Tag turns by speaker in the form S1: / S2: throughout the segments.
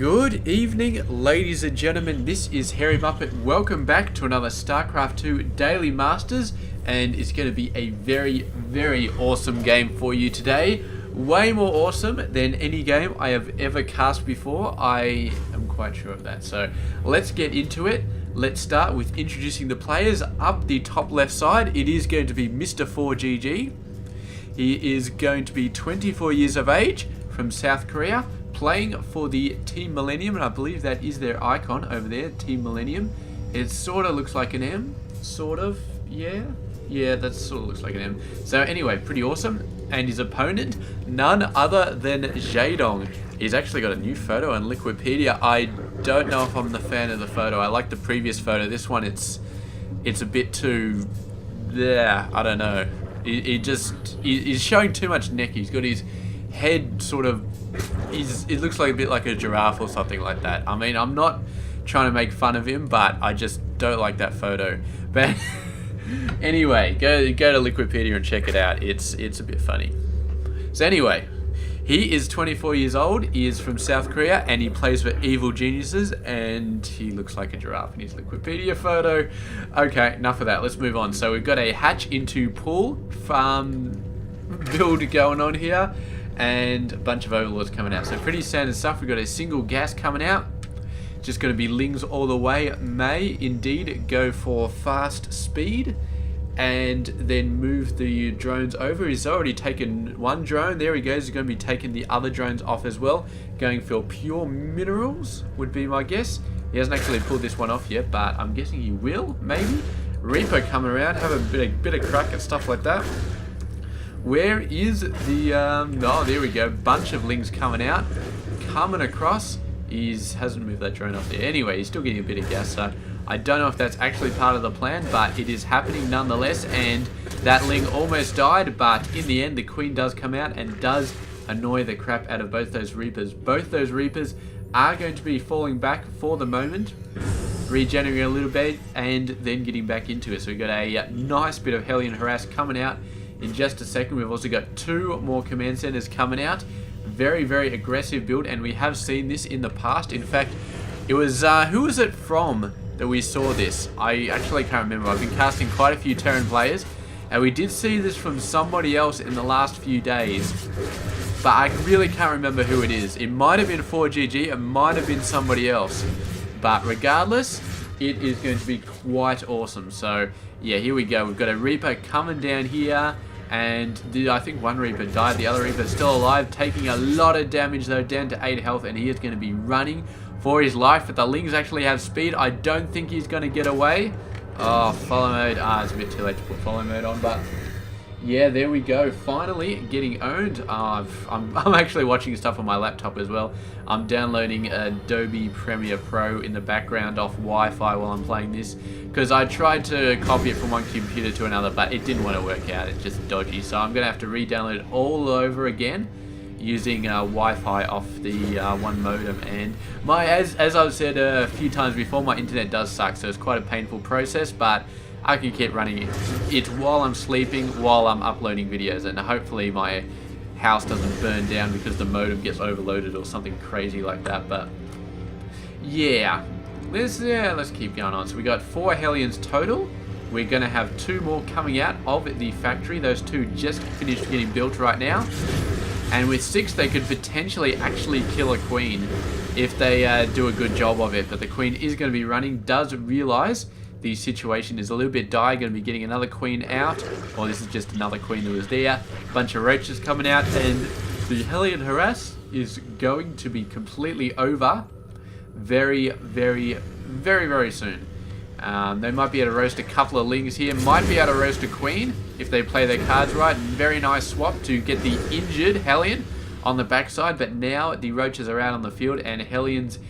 S1: Good evening, ladies and gentlemen. This is Harry Muppet. Welcome back to another Starcraft 2 Daily Masters, and it's going to be a very, very awesome game for you today. Way more awesome than any game I have ever cast before. I am quite sure of that. So let's get into it. Let's start with introducing the players. Up the top left side, it is going to be Mr. ForGG. He is going to be 24 years of age, from South Korea, playing for the Team Millennium, and I believe that is their icon over there, Team Millennium. It sort of looks like an M, sort of, yeah, that sort of looks like an M. So anyway, pretty awesome. And his opponent, none other than Jaedong. He's actually got a new photo on Wikipedia. I don't know if I'm the fan of the photo. I like the previous photo. This one, it's a bit too, yeah, I don't know. He's showing too much neck. He's got his head sort of, it looks like a bit like a giraffe or something like that. I mean, I'm not trying to make fun of him, but I just don't like that photo. But anyway, go to Wikipedia and check it out. It's a bit funny. So anyway, he is 24 years old, he is from South Korea, and he plays for Evil Geniuses, and he looks like a giraffe in his Wikipedia photo. Okay, enough of that, let's move on. So we've got a hatch into pool farm build going on here, and a bunch of overlords coming out. So pretty standard stuff. We've got a single gas coming out. Just going to be Lings all the way. May indeed go for fast speed and then move the drones over. He's already taken one drone. There he goes. He's going to be taking the other drones off as well. Going for pure minerals would be my guess. He hasn't actually pulled this one off yet, but I'm guessing he will, maybe. Reaper coming around, have a bit of crack at stuff like that. Where is the, oh, there we go. Bunch of Lings coming out. Coming across. Hasn't moved that drone off there. Anyway, he's still getting a bit of gas, so I don't know if that's actually part of the plan, but it is happening nonetheless, and that Ling almost died, but in the end, the Queen does come out and does annoy the crap out of both those Reapers. Both those Reapers are going to be falling back for the moment, regenerating a little bit, and then getting back into it. So we've got a nice bit of Hellion Harass coming out in just a second. We've also got two more command centers coming out. Very, very aggressive build, and we have seen this in the past. In fact, it was, who was it from that we saw this? I actually can't remember. I've been casting quite a few Terran players, and we did see this from somebody else in the last few days, but I really can't remember who it is. It might have been ForGG, it might have been somebody else, but regardless, it is going to be quite awesome. So yeah, here we go. We've got a Reaper coming down here, and I think one Reaper died. The other Reaper is still alive, taking a lot of damage though, down to 8 health, and he is going to be running for his life. But the Lings actually have speed. I don't think he's going to get away. Oh, follow mode. It's a bit too late to put follow mode on, but yeah, there we go. Finally getting owned. I'm actually watching stuff on my laptop as well. I'm downloading Adobe Premiere Pro in the background off Wi-Fi while I'm playing this, because I tried to copy it from one computer to another, but it didn't want to work out. It's just dodgy. So I'm going to have to re-download it all over again using Wi-Fi off the one modem. And as I've said a few times before, my internet does suck, so it's quite a painful process, but I can keep running it while I'm sleeping, while I'm uploading videos, and hopefully my house doesn't burn down because the modem gets overloaded or something crazy like that. But yeah, let's keep going on. So we got 4 Hellions total. We're going to have 2 more coming out of the factory. Those 2 just finished getting built right now. And with 6, they could potentially actually kill a Queen if they do a good job of it. But the Queen is going to be running, does realize the situation is a little bit dire, going to be getting another Queen out, or this is just another Queen that was there. Bunch of roaches coming out, and the Hellion Harass is going to be completely over very, very, very, very soon. They might be able to roast a couple of Lings here, might be able to roast a Queen if they play their cards right. Very nice swap to get the injured Hellion on the backside, but now the roaches are out on the field, and Hellions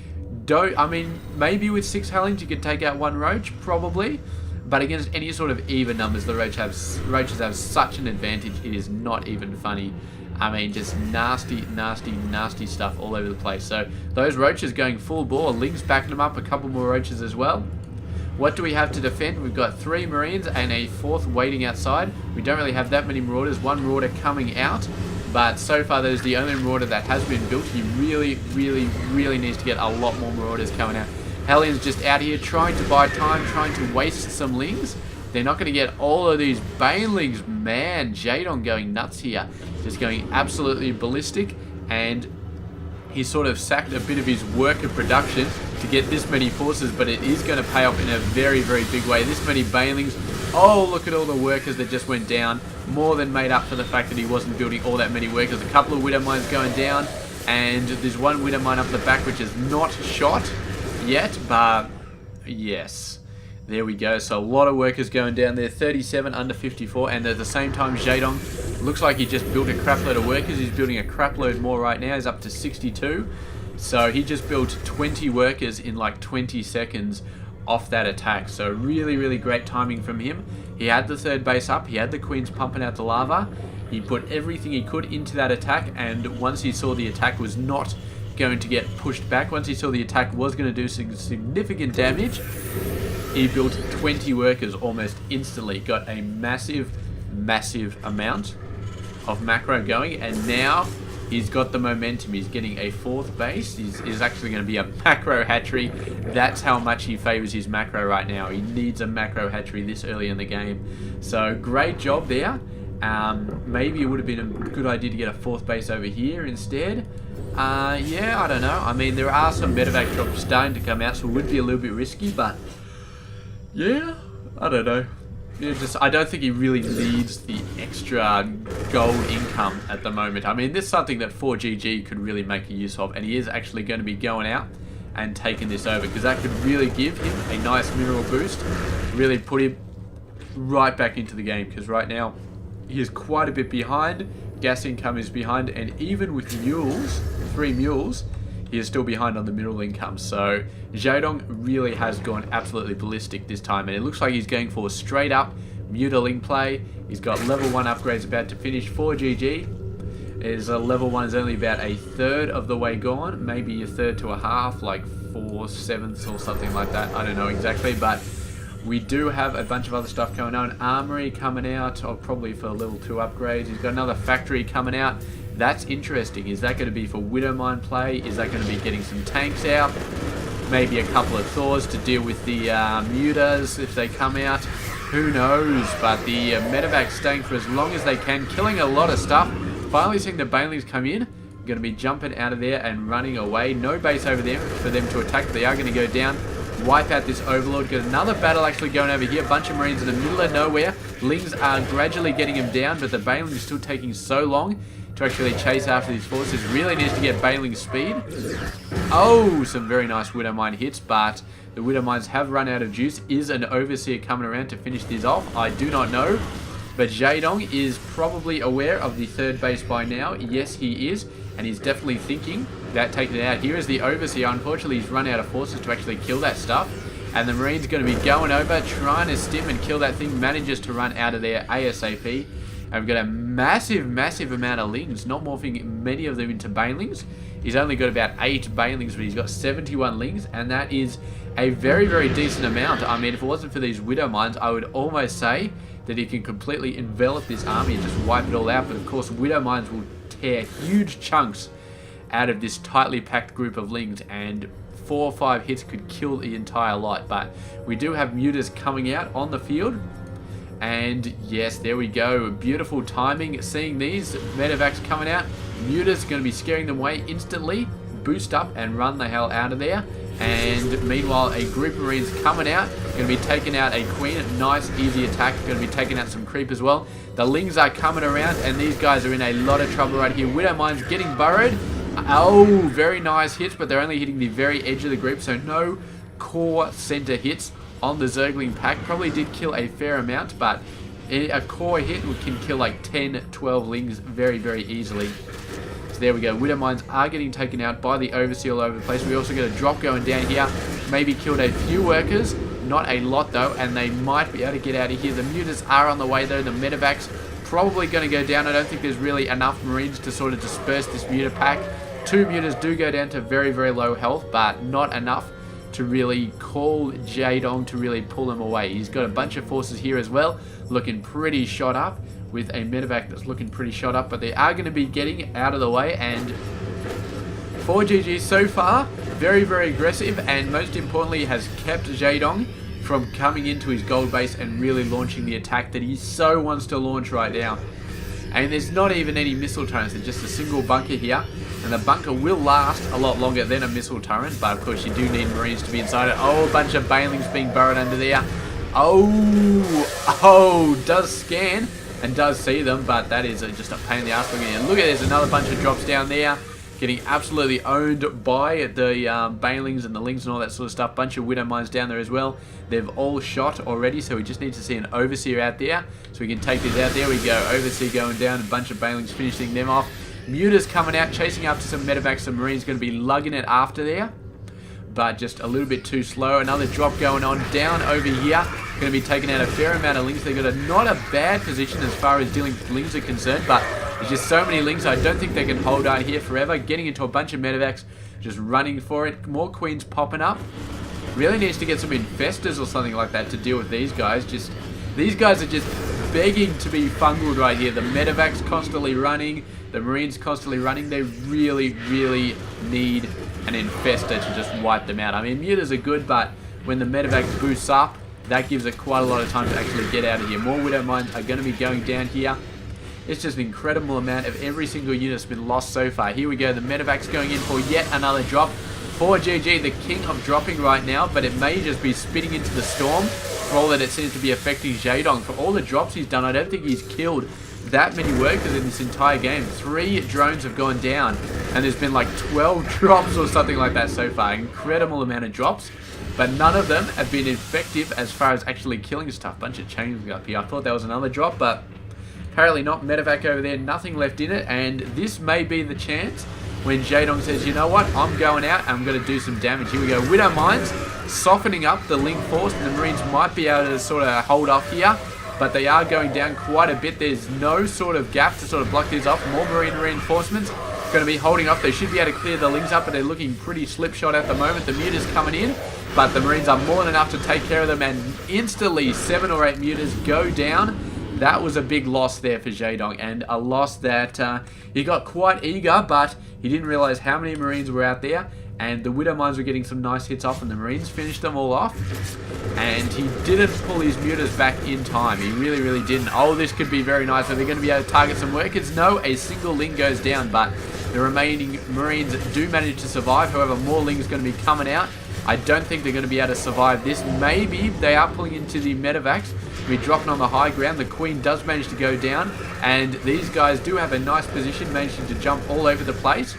S1: don't, I mean, maybe with 6 Hellions you could take out 1 roach, probably, but against any sort of even numbers, the roaches have such an advantage, it is not even funny. I mean, just nasty, nasty, nasty stuff all over the place. So those roaches going full bore, Lings backing them up, a couple more roaches as well. What do we have to defend? We've got 3 Marines and a 4th waiting outside. We don't really have that many Marauders. 1 Marauder coming out. But so far, that is the only Marauder that has been built. He really, really, really needs to get a lot more Marauders coming out. Hellions just out here trying to buy time, trying to waste some Lings. They're not going to get all of these Banelings. Man, Jaedong going nuts here. Just going absolutely ballistic. And he sort of sacked a bit of his worker production to get this many forces, but it is going to pay off in a very, very big way. This many Banelings. Oh, look at all the workers that just went down. More than made up for the fact that he wasn't building all that many workers. A couple of Widow Mines going down, and there's one Widow Mine up the back which is not shot yet, but yes. There we go. So a lot of workers going down there. 37 under 54, and at the same time, Jaedong looks like he just built a crap load of workers. He's building a crap load more right now. He's up to 62. So he just built 20 workers in like 20 seconds off that attack. So really, really great timing from him. He had the third base up. He had the queens pumping out the lava. He put everything he could into that attack, and once he saw the attack was not going to get pushed back, once he saw the attack was going to do some significant damage, he built 20 workers almost instantly. Got a massive, massive amount of macro going, and now he's got the momentum. He's getting a fourth base. He's actually going to be a macro hatchery. That's how much he favors his macro right now. He needs a macro hatchery this early in the game. So great job there. Maybe it would have been a good idea to get a fourth base over here instead. Yeah, I don't know. I mean, there are some medevac drops starting to come out, so it would be a little bit risky, but yeah, I don't know. I don't think he really needs the extra gold income at the moment. I mean, this is something that ForGG could really make a use of, and he is actually going to be going out and taking this over, because that could really give him a nice mineral boost, really put him right back into the game, because right now he is quite a bit behind. Gas income is behind, and even with mules, 3 mules, he is still behind on the mineral income. So Jaedong really has gone absolutely ballistic this time, and it looks like he's going for straight up mutaling play. He's got level 1 upgrades about to finish. ForGG is level 1 is only about a third of the way gone, maybe a third to a half, like 4/7 or something like that. I don't know exactly, but we do have a bunch of other stuff going on. Armory coming out, or probably for level 2 upgrades. He's got another factory coming out. That's interesting. Is that going to be for Widow Mine play? Is that going to be getting some tanks out? Maybe a couple of Thors to deal with the mutas if they come out. Who knows? But the medevacs staying for as long as they can, killing a lot of stuff. Finally seeing the Banelings come in. Going to be jumping out of there and running away. No base over there for them to attack. They are going to go down. Wipe out this Overlord. Got another battle actually going over here. A bunch of Marines in the middle of nowhere. Lings are gradually getting him down, but the Baneling is still taking so long to actually chase after these forces. Really needs to get Baneling speed. Oh, some very nice Widow Mine hits, but the Widow Mines have run out of juice. Is an Overseer coming around to finish these off? I do not know. But Jaedong is probably aware of the third base by now. Yes, he is. And he's definitely thinking about taking it out. Here is the Overseer. Unfortunately, he's run out of forces to actually kill that stuff. And the Marine's going to be going over, trying to stim and kill that thing. Manages to run out of there ASAP. And we've got a massive, massive amount of Lings. Not morphing many of them into Banelings. He's only got about 8 Banelings, but he's got 71 Lings. And that is a very, very decent amount. I mean, if it wasn't for these Widow Mines, I would almost say that he can completely envelop this army and just wipe it all out. But of course, Widow Mines will tear huge chunks out of this tightly packed group of Lings, and 4 or 5 hits could kill the entire lot. But we do have mutas coming out on the field, and yes, there we go. Beautiful timing. Seeing these medevacs coming out, mutas going to be scaring them away instantly. Boost up and run the hell out of there. And meanwhile, a group of Marines coming out, going to be taking out a Queen. Nice, easy attack. Going to be taking out some creep as well. The Lings are coming around, and these guys are in a lot of trouble right here. Widow Mine's getting burrowed. Oh, very nice hits, but they're only hitting the very edge of the group, so no core center hits on the Zergling pack. Probably did kill a fair amount, but a core hit can kill like 10, 12 Lings very, very easily. So there we go. Widow Mines are getting taken out by the Overseer all over the place. We also got a drop going down here. Maybe killed a few workers. Not a lot though, and they might be able to get out of here. The mutas are on the way though. The medevacs probably going to go down. I don't think there's really enough Marines to sort of disperse this muta pack. 2 mutas do go down to very, very low health, but not enough to really call Jaedong to really pull them away. He's got a bunch of forces here as well, looking pretty shot up. with a medevac that's looking pretty shot up, but they are going to be getting out of the way. And ForGG so far, very, very aggressive, and most importantly has kept Jaedong from coming into his gold base and really launching the attack that he so wants to launch right now. And there's not even any missile turrets, there's just a single bunker here, and the bunker will last a lot longer than a missile turret, but of course you do need Marines to be inside it. Oh, a bunch of Banelings being burrowed under there. Oh, does scan and does see them, but that is just a pain in the ass. Look at there's another bunch of drops down there, getting absolutely owned by the Banelings and the Lings and all that sort of stuff. Bunch of Widow Mines down there as well. They've all shot already, so we just need to see an Overseer out there, so we can take these out. There we go, Overseer going down, a bunch of Banelings finishing them off. Muters coming out, chasing after some medevacs. Some Marines going to be lugging it after there, but just a little bit too slow. Another drop going on down over here. Going to be taking out a fair amount of Lings. They've got not a bad position as far as dealing with Lings are concerned, but there's just so many Lings. I don't think they can hold out here forever. Getting into a bunch of medevacs, just running for it. More Queens popping up. Really needs to get some infestors or something like that to deal with these guys. These guys are just begging to be fungled right here. The medevacs constantly running. The Marines constantly running. They really, really need an infestor to just wipe them out. I mean, muters are good, but when the medevac boosts up, that gives it quite a lot of time to actually get out of here. More Widow Mines are going to be going down here. It's just an incredible amount of every single unit that's been lost so far. Here we go. The medevac's going in for yet another drop. ForGG, the king of dropping right now, but it may just be spitting into the storm for all that it seems to be affecting Jaedong. For all the drops he's done, I don't think he's killed that many workers in this entire game. 3 drones have gone down, and there's been like 12 drops or something like that so far. Incredible amount of drops, but none of them have been effective as far as actually killing stuff. Bunch of chains up here. I thought that was another drop, but apparently not. Medevac over there, nothing left in it, and this may be the chance when Jaedong says, you know what, I'm going out and I'm going to do some damage. Here we go. Widow Mines softening up the Ling force, and the Marines might be able to sort of hold off here, but they are going down quite a bit. There's no sort of gap to sort of block these off. More Marine reinforcements going to be holding off. They should be able to clear the Lings up, but they're looking pretty slipshod at the moment. The Muters coming in, but the Marines are more than enough to take care of them, and instantly 7 or 8 Muters go down. That was a big loss there for Jaedong, and a loss that he got quite eager, but he didn't realize how many Marines were out there, and the Widow Mines were getting some nice hits off, and the Marines finished them all off, and he didn't pull his Muters back in time. He really, really didn't. Oh, this could be very nice. Are they going to be able to target some workers? No, a single Ling goes down, but the remaining Marines do manage to survive. However, more Ling's going to be coming out. I don't think they're going to be able to survive this. Maybe they are pulling into the medevacs. We're dropping on the high ground. The Queen does manage to go down, and these guys do have a nice position, managing to jump all over the place.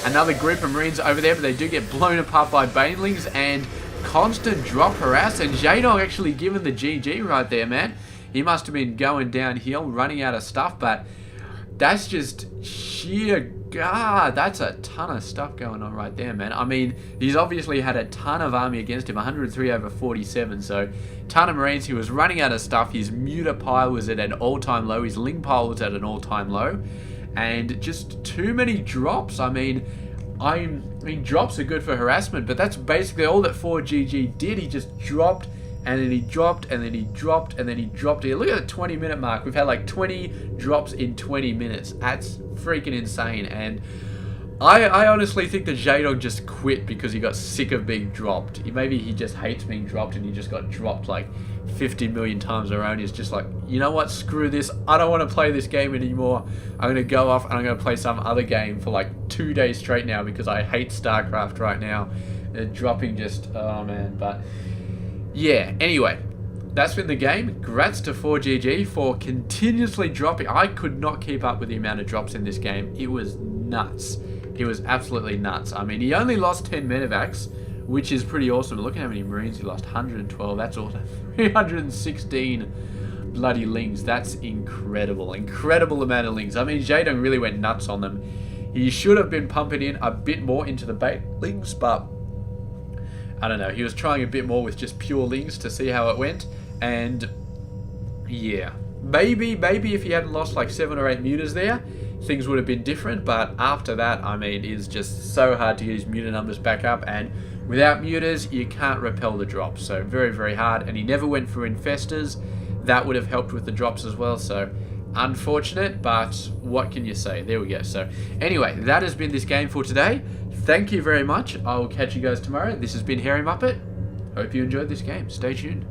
S1: Another group of Marines over there, but they do get blown apart by Banelings and constant drop harass, and Jaedong actually given the GG right there, man. He must have been going downhill, running out of stuff, but that's just sheer God. That's a ton of stuff going on right there, man. I mean, he's obviously had a ton of army against him, 103 over 47, so ton of Marines. He was running out of stuff. His Muter pile was at an all-time low. His Ling pile was at an all-time low, and just too many drops. I mean, drops are good for harassment, but that's basically all that ForGG did. He just dropped, and then he dropped, and then he dropped, and then he dropped here. Look at the 20-minute mark. We've had like 20 drops in 20 minutes. That's freaking insane. And I honestly think that Jaedong just quit because he got sick of being dropped. Maybe he just hates being dropped, and he just got dropped like 50 million times around. He's just like, you know what, screw this. I don't want to play this game anymore. I'm going to go off and I'm going to play some other game for like 2 days straight now because I hate Starcraft right now. They're dropping just, oh man, but yeah, anyway, that's been the game. Congrats to ForGG for continuously dropping. I could not keep up with the amount of drops in this game. It was nuts. It was absolutely nuts. I mean, he only lost 10 medevacs, which is pretty awesome. Look at how many Marines he lost. 112. That's awesome. 316 bloody Lings. That's incredible. Incredible amount of Lings. I mean, Jaedong really went nuts on them. He should have been pumping in a bit more into the bait Lings, but I don't know. He was trying a bit more with just pure Lings to see how it went. And yeah, maybe if he hadn't lost like 7 or 8 Muters there, things would have been different. But after that, I mean, it's just so hard to get his Muter numbers back up, and without Muters, you can't repel the drops. So very, very hard. And he never went for infestors. That would have helped with the drops as well. So Unfortunate, but what can you say? There we go. So anyway, that has been this game for today. Thank you very much. I will catch you guys tomorrow. This has been Hairy Muppet. Hope you enjoyed this game. Stay tuned.